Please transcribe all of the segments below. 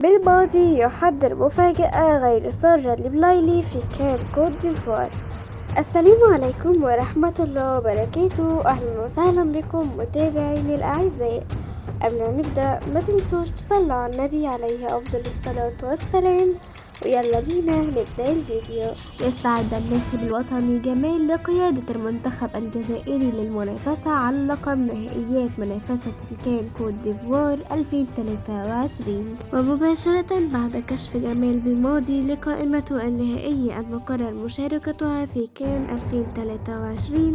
بالماضي يحضر مفاجأة غير سارة لبلايلي في كان كوت ديفوار. السلام عليكم ورحمة الله وبركاته، أهلا وسهلا بكم متابعيني الأعزاء. قبل ما نبدأ ما تنسوش تصلوا على النبي عليه أفضل الصلاة والسلام، ويلا بينا نبدأ الفيديو. يستعد الناخب الوطني جمال لقيادة المنتخب الجزائري للمنافسة على لقب نهائيات منافسة الكان كوت ديفوار 2023، ومباشرة بعد كشف جمال بالماضي لقائمته النهائية المقرر مشاركتها في كان 2023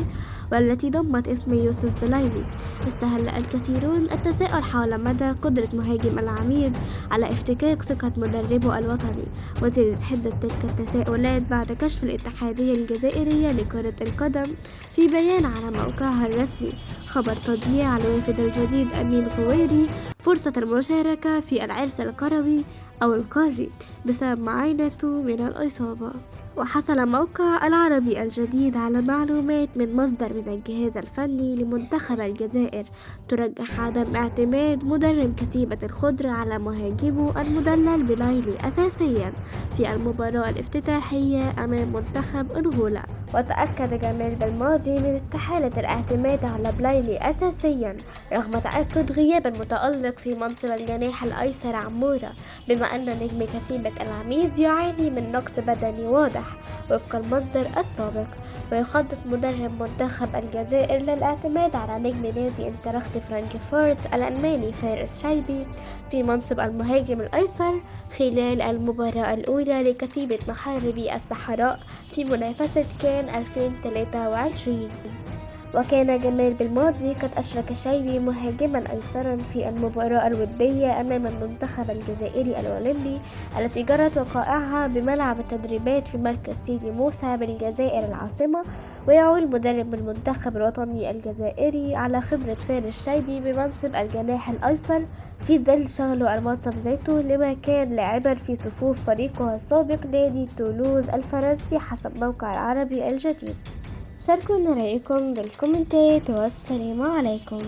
والتي ضمت اسم يوسف بلايلي، استهل الكثيرون التساؤل حول مدى قدرة مهاجم العميد على افتكاك ثقة مدربه الوطني. وزادت حدة تلك التساؤلات بعد كشف الاتحادية الجزائرية لكرة القدم في بيان على موقعها الرسمي خبر تضييع الوافد الجديد أمين غويري فرصة المشاركة في العرس الكروي أو القاري بسبب معاينته من الإصابة. وحصل موقع العربي الجديد على معلومات من مصدر من الجهاز الفني لمنتخب الجزائر ترجح عدم اعتماد مدرب كتيبة الخضر على مهاجمه المدلل بلايلي أساسيا في المباراة الافتتاحية أمام منتخب أنغولا. وتأكد جمال بالماضي من استحالة الاعتماد على بلايلي أساسيا رغم تأكد غياب المتألق في منصب الجناح الأيسر عمورة، بما أن نجم كتيبة العميد يعاني من نقص بدني واضح وفق المصدر السابق. ويخطط مدرب منتخب الجزائر للاعتماد على نجم نادي انتراخت فرانكفورت الألماني فارس شايبي في منصب المهاجم الأيسر خلال المباراة الأولى لكتيبة محاربي الصحراء في منافسة كان 2023. وكان جمال بالماضي قد أشرك شايبي مهاجما أيسرا في المباراة الودية أمام المنتخب الجزائري الأولمبي التي جرت وقائعها بملعب التدريبات في مركز سيدي موسى بالجزائر العاصمة. ويعول مدرب المنتخب الوطني الجزائري على خبرة فارس شايبي بمنصب الجناح الأيسر في ظل شغله المنصب ذاته لما كان لاعبا في صفوف فريقه السابق نادي تولوز الفرنسي حسب موقع العربي الجديد. شاركونا رأيكم بالكومنتات والسلام عليكم.